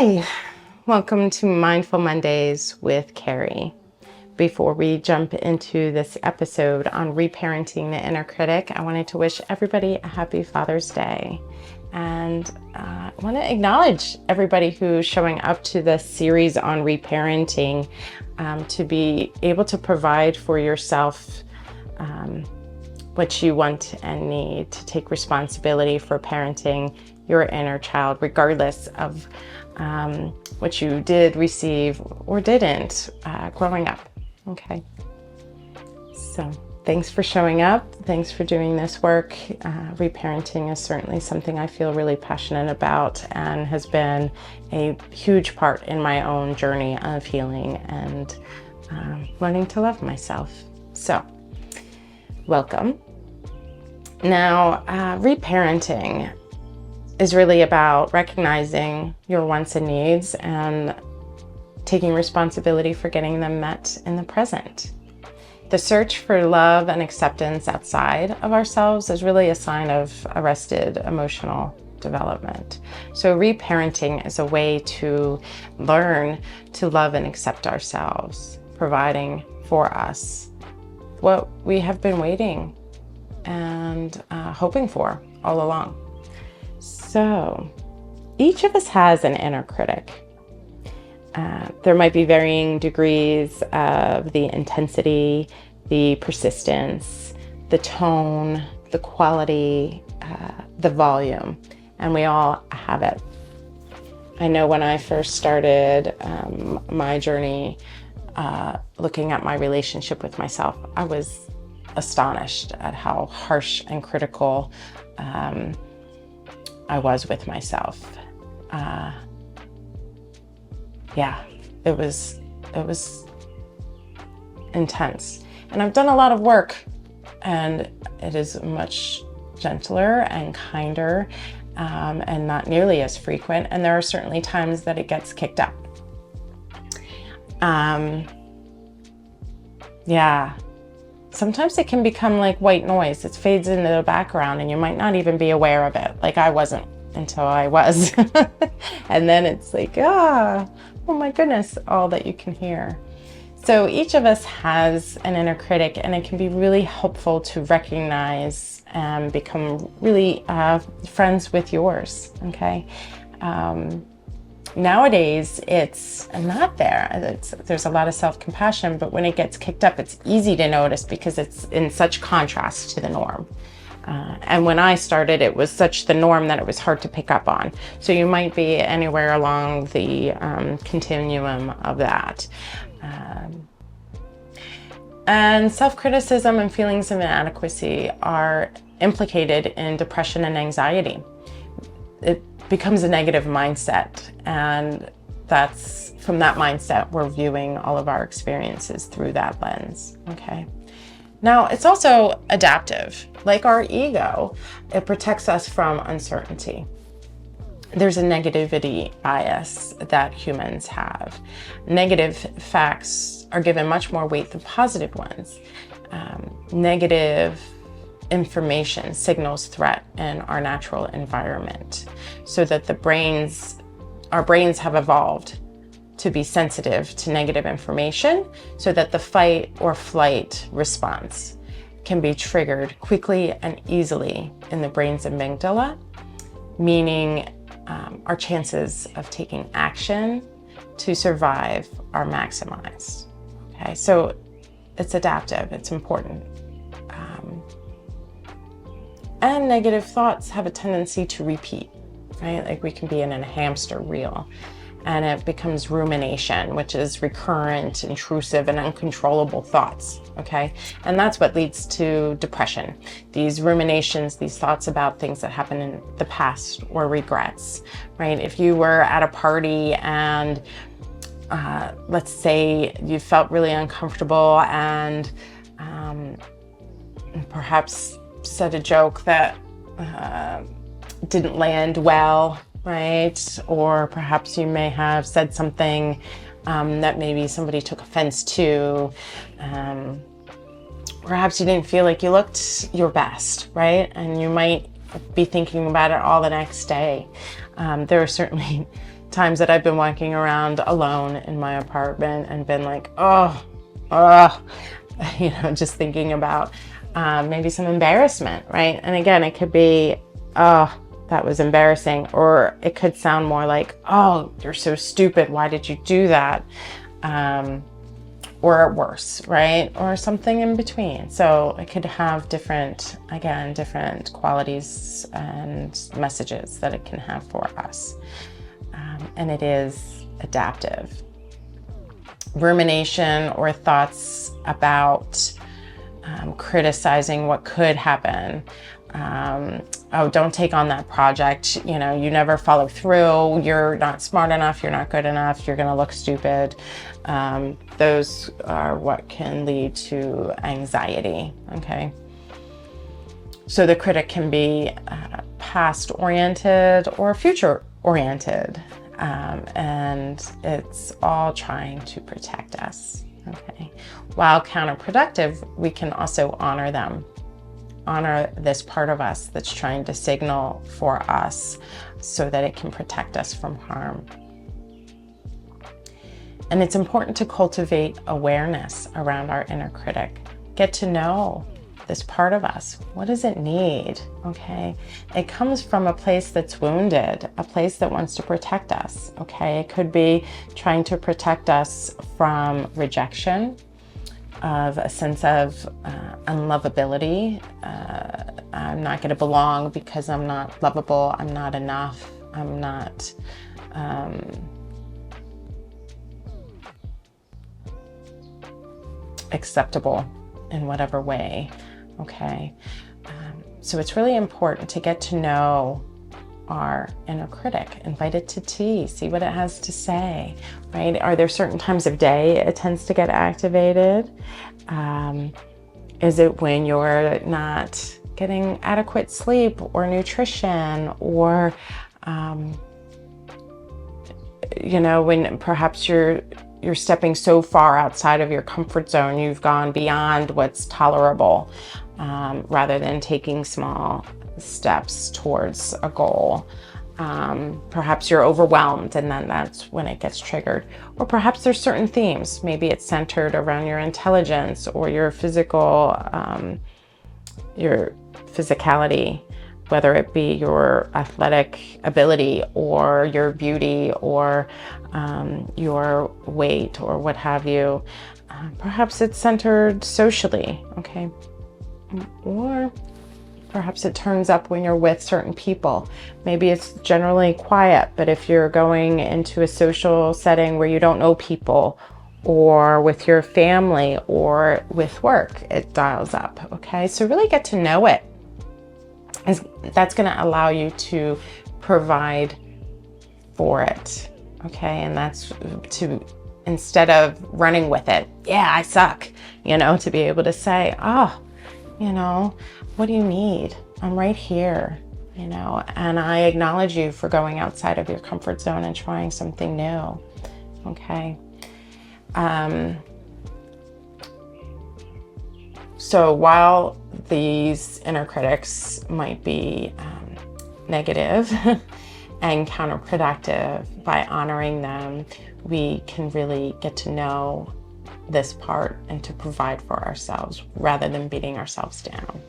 Hi, welcome to Mindful Mondays with Carrie. Before we jump into this episode on reparenting the inner critic, I wanted to wish everybody a happy Father's Day. And I want to acknowledge everybody who's showing up to this series on reparenting, to be able to provide for yourself what you want and need, to take responsibility for parenting your inner child, regardless of what you did receive or didn't growing up. Okay. So thanks for showing up. Thanks for doing this work. Reparenting is certainly something I feel really passionate about and has been a huge part in my own journey of healing and learning to love myself. So welcome. Now, reparenting is really about recognizing your wants and needs and taking responsibility for getting them met in the present. The search for love and acceptance outside of ourselves is really a sign of arrested emotional development. So reparenting is a way to learn to love and accept ourselves, providing for us what we have been waiting and hoping for all along. So each of us has an inner critic. There might be varying degrees of the intensity, the persistence, the tone, the quality, the volume, and we all have it. I know when I first started my journey looking at my relationship with myself, I was astonished at how harsh and critical I was with myself. It was intense. And I've done a lot of work, and it is much gentler and kinder, and not nearly as frequent. And there are certainly times that it gets kicked up. Sometimes it can become like white noise. It fades into the background and you might not even be aware of it. Like I wasn't until I was. And then it's like, oh my goodness, all that you can hear. So each of us has an inner critic, and it can be really helpful to recognize and become really friends with yours, okay? Nowadays, it's not there. There's a lot of self-compassion, but when it gets kicked up, it's easy to notice because it's in such contrast to the norm. And when I started, it was such the norm that it was hard to pick up on. So you might be anywhere along the continuum of that. And self-criticism and feelings of inadequacy are implicated in depression and anxiety. It becomes a negative mindset, and that's from that mindset we're viewing all of our experiences through that lens. Okay. Now, it's also adaptive. Like our ego, it protects us from uncertainty. There's a negativity bias that humans have. Negative facts are given much more weight than positive ones. Negative information signals threat in our natural environment, so that our brains have evolved to be sensitive to negative information, so that the fight or flight response can be triggered quickly and easily in the brain's amygdala, meaning our chances of taking action to survive are maximized. Okay, so it's adaptive, it's important. And negative thoughts have a tendency to repeat, right? Like we can be in a hamster wheel, and it becomes rumination, which is recurrent, intrusive, and uncontrollable thoughts, okay? And that's what leads to depression. These ruminations, these thoughts about things that happened in the past or regrets, right? If you were at a party and let's say you felt really uncomfortable and perhaps said a joke that didn't land well, right? Or perhaps you may have said something that maybe somebody took offense to. Perhaps you didn't feel like you looked your best, right? And you might be thinking about it all the next day. There are certainly times that I've been walking around alone in my apartment and been like, just thinking about maybe some embarrassment, right? And again, it could be, oh, that was embarrassing. Or it could sound more like, oh, you're so stupid. Why did you do that? Or worse, right? Or something in between. So it could have different qualities and messages that it can have for us. And it is adaptive. Rumination or thoughts about criticizing what could happen. Oh, don't take on that project. You never follow through. You're not smart enough. You're not good enough. You're going to look stupid. Those are what can lead to anxiety. Okay. So the critic can be past oriented or future oriented. And it's all trying to protect us. Okay. While counterproductive, we can also honor them. Honor this part of us that's trying to signal for us so that it can protect us from harm. And it's important to cultivate awareness around our inner critic. Get to know this part of us. What does it need? Okay. It comes from a place that's wounded, a place that wants to protect us. Okay. It could be trying to protect us from rejection, of a sense of unlovability. I'm not going to belong because I'm not lovable. I'm not enough. I'm not acceptable in whatever way. Okay. So it's really important to get to know our inner critic, invite it to tea, see what it has to say, right? Are there certain times of day it tends to get activated? Is it when you're not getting adequate sleep or nutrition, or, when perhaps you're stepping so far outside of your comfort zone, you've gone beyond what's tolerable, rather than taking small steps towards a goal. Perhaps you're overwhelmed, and then that's when it gets triggered. Or perhaps there's certain themes. Maybe it's centered around your intelligence or your physicality, whether it be your athletic ability or your beauty or your weight or what have you. Perhaps it's centered socially, okay? Or perhaps it turns up when you're with certain people. Maybe it's generally quiet, but if you're going into a social setting where you don't know people, or with your family or with work, it dials up, okay? So really get to know it. That's going to allow you to provide for it, okay? And that's to, instead of running with it, yeah, I suck, to be able to say, what do you need? I'm right here, and I acknowledge you for going outside of your comfort zone and trying something new, okay? So while these inner critics might be negative and counterproductive, by honoring them, we can really get to know this part and to provide for ourselves rather than beating ourselves down.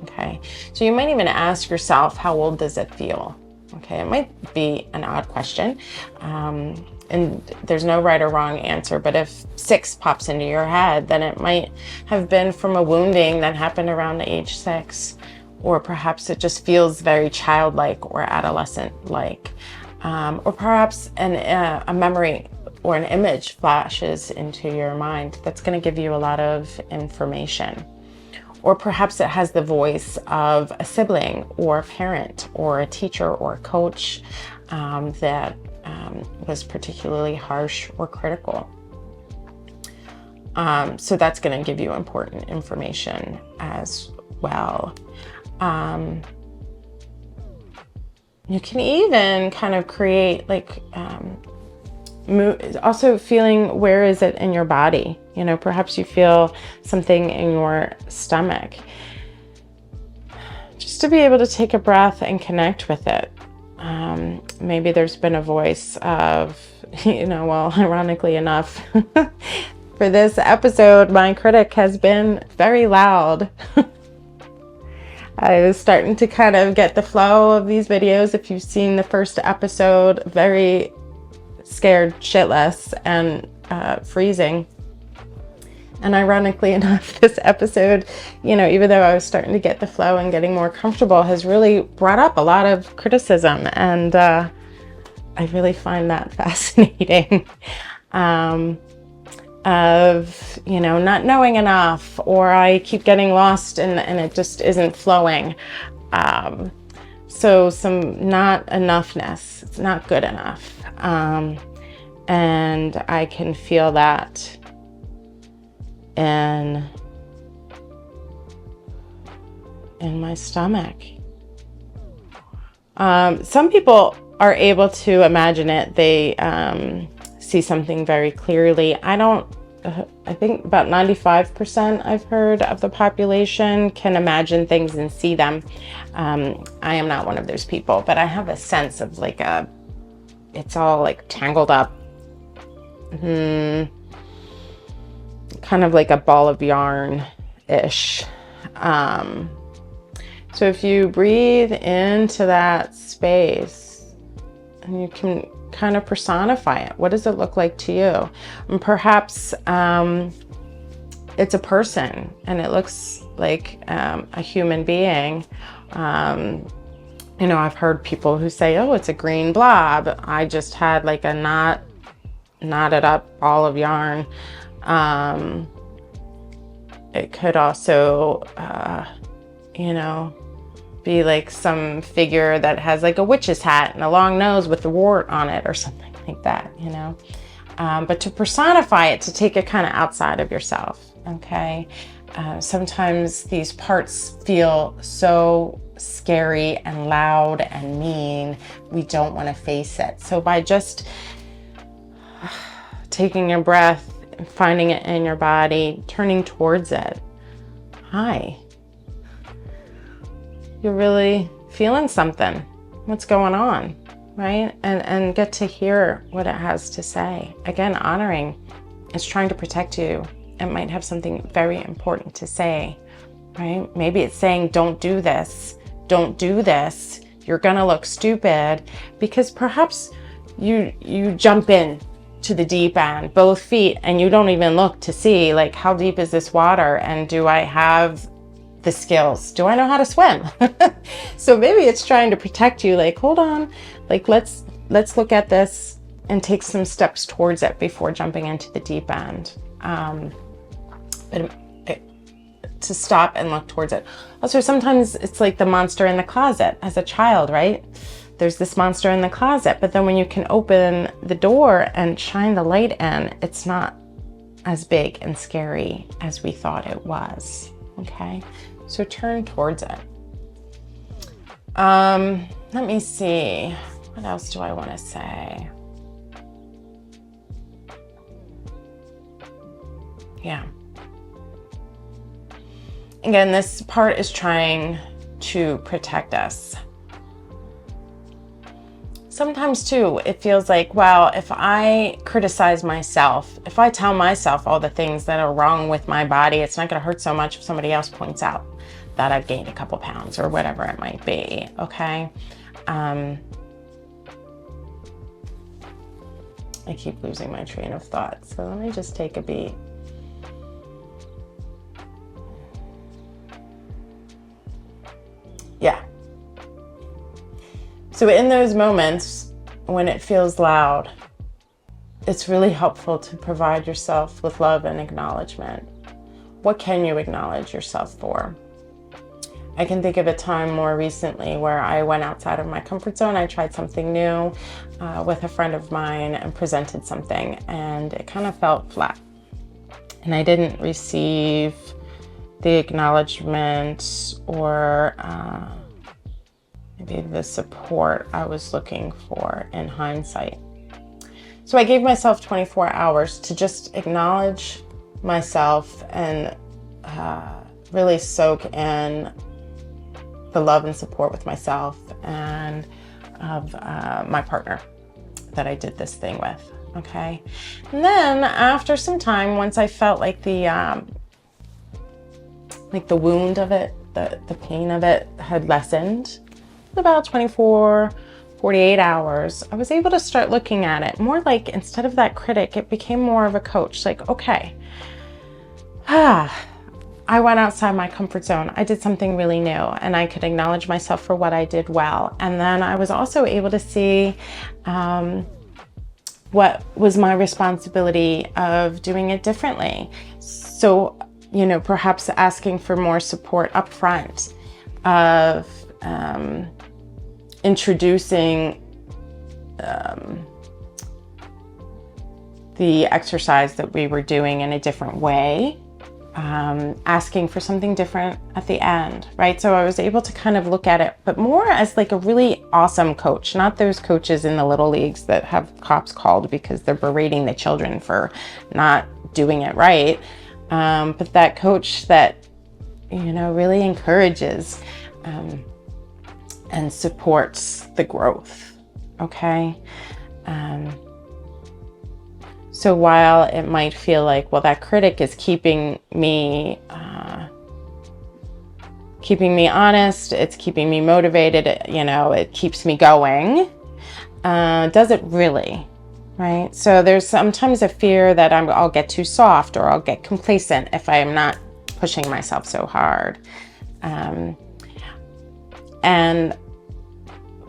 Okay, so you might even ask yourself, how old does it feel? Okay, it might be an odd question, and there's no right or wrong answer, but if 6 pops into your head, then it might have been from a wounding that happened around the age 6, or perhaps it just feels very childlike or adolescent-like, or perhaps a memory or an image flashes into your mind that's going to give you a lot of information. Or perhaps it has the voice of a sibling or a parent or a teacher or a coach that was particularly harsh or critical. So that's going to give you important information as well. You can even kind of create also feeling, where is it in your body? Perhaps you feel something in your stomach. Just to be able to take a breath and connect with it. Maybe there's been a voice of, well, ironically enough, for this episode, my critic has been very loud. I was starting to kind of get the flow of these videos. If you've seen the first episode, very scared shitless and freezing. And ironically enough, this episode, even though I was starting to get the flow and getting more comfortable, has really brought up a lot of criticism. And I really find that fascinating. Of, not knowing enough, or I keep getting lost and it just isn't flowing. So some not enoughness, it's not good enough. And I can feel that in my stomach. Some people are able to imagine it. They see something very clearly. I think about 95% I've heard of the population can imagine things and see them. I am not one of those people, but I have a sense of it's all like tangled up. Kind of like a ball of yarn-ish. So if you breathe into that space and you can kind of personify it, what does it look like to you? And perhaps it's a person and it looks like a human being. I've heard people who say, oh, it's a green blob. I just had like a knotted up ball of yarn. It could also, be like some figure that has like a witch's hat and a long nose with a wart on it or something like that, But to personify it, to take it kind of outside of yourself, okay? Sometimes these parts feel so scary and loud and mean, we don't want to face it. So by just taking a breath, finding it in your body, turning towards it. Hi. You're really feeling something. What's going on, right? And get to hear what it has to say. Again, honoring. It's trying to protect you. It might have something very important to say, right? Maybe it's saying, don't do this. Don't do this. You're gonna look stupid. Because perhaps you jump in to the deep end, both feet, and you don't even look to see like, how deep is this water, and do I have the skills? Do I know how to swim? So maybe it's trying to protect you, like, hold on, like let's look at this and take some steps towards it before jumping into the deep end. To stop and look towards it. Also, sometimes it's like the monster in the closet as a child, right? There's this monster in the closet, but then when you can open the door and shine the light in, it's not as big and scary as we thought it was, okay? So turn towards it. Let me see. What else do I want to say? Yeah. Again, this part is trying to protect us. Sometimes too, it feels like, well, if I criticize myself, if I tell myself all the things that are wrong with my body, it's not going to hurt so much if somebody else points out that I've gained a couple pounds or whatever it might be, okay? I keep losing my train of thought, so let me just take a beat. Yeah. So in those moments when it feels loud, it's really helpful to provide yourself with love and acknowledgement. What can you acknowledge yourself for? I can think of a time more recently where I went outside of my comfort zone. I tried something new with a friend of mine and presented something, and it kind of felt flat. And I didn't receive the acknowledgement or maybe the support I was looking for in hindsight. So I gave myself 24 hours to just acknowledge myself and really soak in the love and support with myself, and of my partner that I did this thing with. Okay. And then after some time, once I felt like the wound of it, the pain of it had lessened, about 24, 48 hours, I was able to start looking at it more like, instead of that critic, it became more of a coach. Like, okay, I went outside my comfort zone. I did something really new, and I could acknowledge myself for what I did well. And then I was also able to see what was my responsibility of doing it differently. So, you know, perhaps asking for more support up front, of introducing the exercise that we were doing in a different way, asking for something different at the end, right? So I was able to kind of look at it, but more as like a really awesome coach, not those coaches in the little leagues that have cops called because they're berating the children for not doing it right. But that coach that, you know, really encourages and supports the growth, okay? So while it might feel like, well, that critic is keeping me honest, it's keeping me motivated, you know, it keeps me going, does it really? Right? So there's sometimes a fear that I'll get too soft, or I'll get complacent if I am not pushing myself so hard. And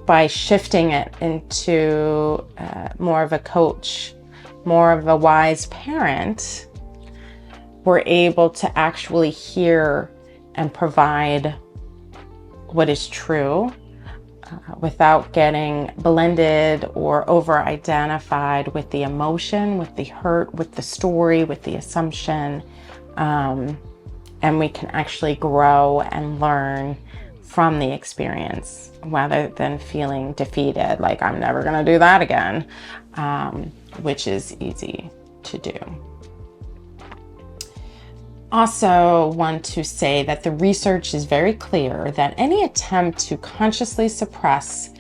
by shifting it into more of a coach, more of a wise parent, we're able to actually hear and provide what is true, without getting blended or over-identified with the emotion, with the hurt, with the story, with the assumption. And we can actually grow and learn from the experience, rather than feeling defeated, like I'm never gonna do that again, which is easy to do. Also want to say that the research is very clear that any attempt to consciously suppress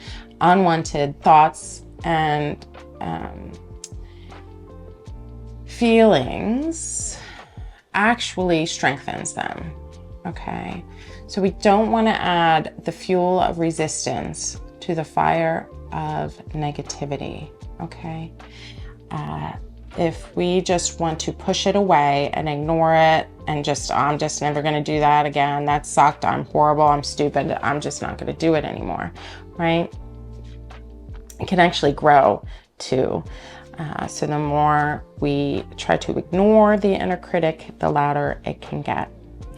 unwanted thoughts and feelings actually strengthens them, okay? So we don't want to add the fuel of resistance to the fire of negativity, okay? If we just want to push it away and ignore it and I'm just never going to do that again, that sucked, I'm horrible, I'm stupid, I'm just not going to do it anymore, right? It can actually grow too. So the more we try to ignore the inner critic, the louder it can get,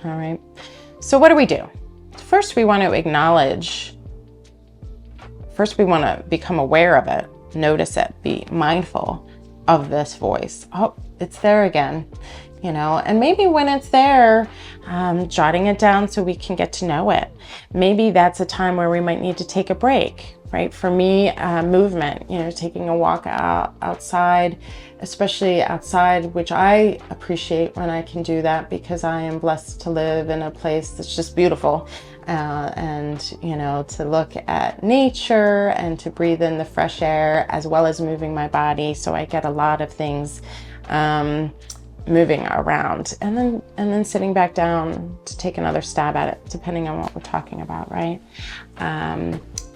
all right? So what do we do? First, we want to acknowledge, first we want to become aware of it, notice it, be mindful of this voice. Oh, it's there again, you know, and maybe when it's there, jotting it down so we can get to know it. Maybe that's a time where we might need to take a break, right? For me, movement, you know, taking a walk outside, especially outside, which I appreciate when I can do that, because I am blessed to live in a place that's just beautiful. And, you know, to look at nature and to breathe in the fresh air, as well as moving my body. So I get a lot of things moving around, and then sitting back down to take another stab at it, depending on what we're talking about, right?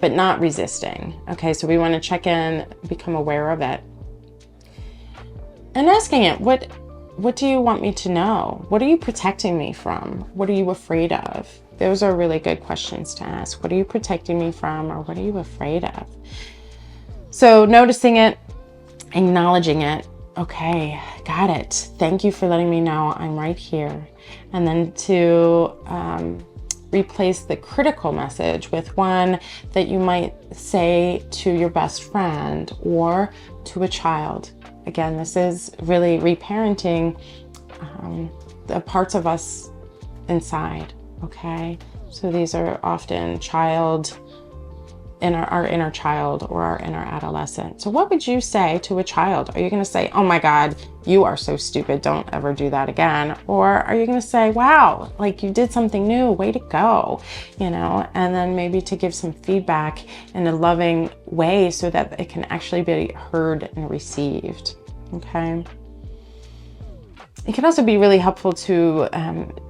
But not resisting. Okay, so we want to check in, become aware of it, and asking it, what do you want me to know? What are you protecting me from? What are you afraid of? Those are really good questions to ask. What are you protecting me from, or what are you afraid of? So noticing it, acknowledging it. Okay, got it. Thank you for letting me know I'm right here. And then to replace the critical message with one that you might say to your best friend or to a child. Again, this is really reparenting the parts of us inside, okay? So these are often child our inner child or our inner adolescent. So what would you say to a child? Are you going to say, oh my God, you are so stupid, don't ever do that again? Or are you going to say, wow, like you did something new, way to go, you know? And then maybe to give some feedback in a loving way so that it can actually be heard and received, okay? It can also be really helpful to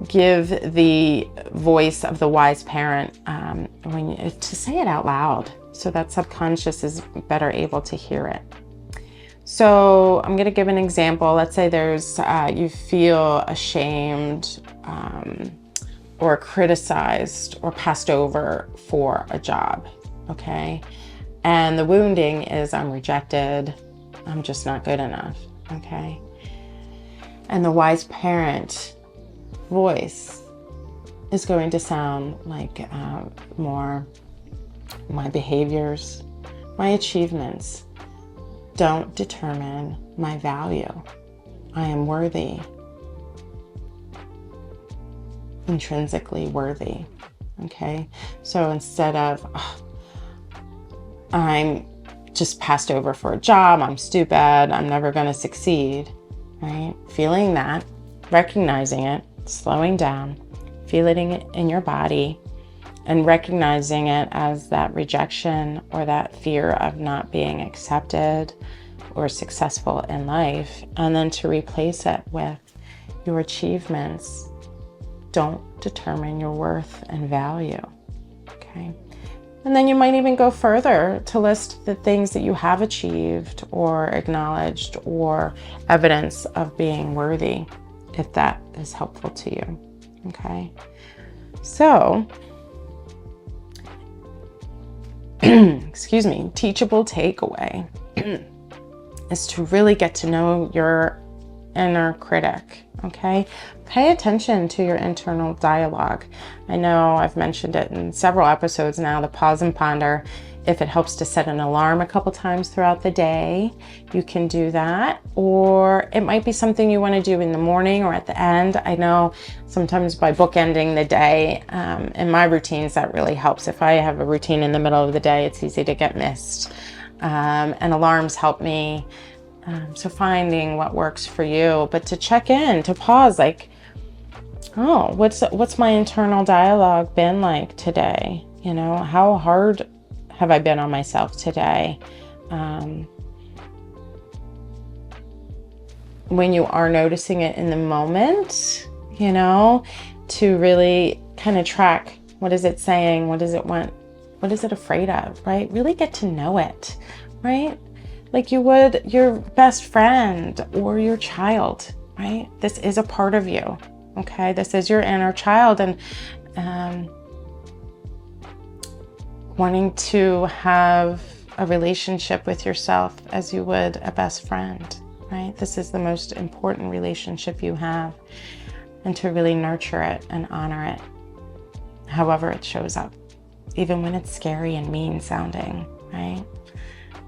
give the voice of the wise parent to say it out loud so that subconscious is better able to hear it. So I'm going to give an example. Let's say you feel ashamed or criticized or passed over for a job, okay? And the wounding is I'm rejected, I'm just not good enough, okay? And the wise parent voice is going to sound like more, my behaviors, my achievements don't determine my value. I am worthy, intrinsically worthy, okay? So instead of, I'm just passed over for a job, I'm stupid, I'm never gonna succeed, right? Feeling that, recognizing it, slowing down, feeling it in your body, and recognizing it as that rejection or that fear of not being accepted or successful in life, and then to replace it with your achievements don't determine your worth and value, okay? And then you might even go further to list the things that you have achieved or acknowledged or evidence of being worthy, if that is helpful to you, okay? So, excuse me, teachable takeaway is to really get to know your inner critic, okay? Pay attention to your internal dialogue. I know I've mentioned it in several episodes now, the pause and ponder. If it helps to set an alarm a couple times throughout the day, you can do that. Or it might be something you want to do in the morning or at the end. I know sometimes by bookending the day, in my routines, that really helps. If I have a routine in the middle of the day, it's easy to get missed. And alarms help me. So finding what works for you, but to check in, to pause, like, oh, what's my internal dialogue been like today? You know, how hard have I been on myself today? When you are noticing it in the moment, you know, to really kind of track, what is it saying? What does it want? What is it afraid of, right? Really get to know it, right? Like you would your best friend or your child, right? This is a part of you, okay? This is your inner child, and wanting to have a relationship with yourself as you would a best friend, right? This is the most important relationship you have, and to really nurture it and honor it, however it shows up, even when it's scary and mean sounding, right?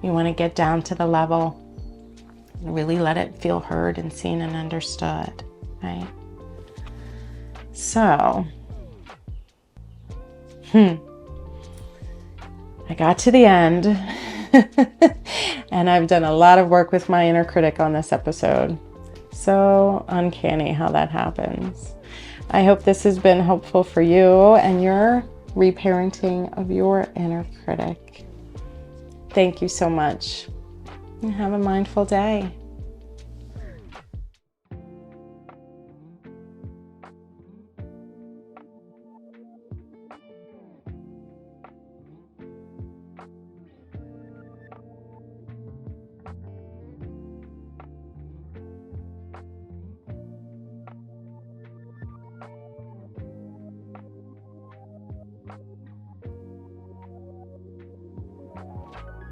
You want to get down to the level and really let it feel heard and seen and understood, right? So, I got to the end and I've done a lot of work with my inner critic on this episode. So uncanny how that happens. I hope this has been helpful for you and your reparenting of your inner critic. Thank you so much, and have a mindful day.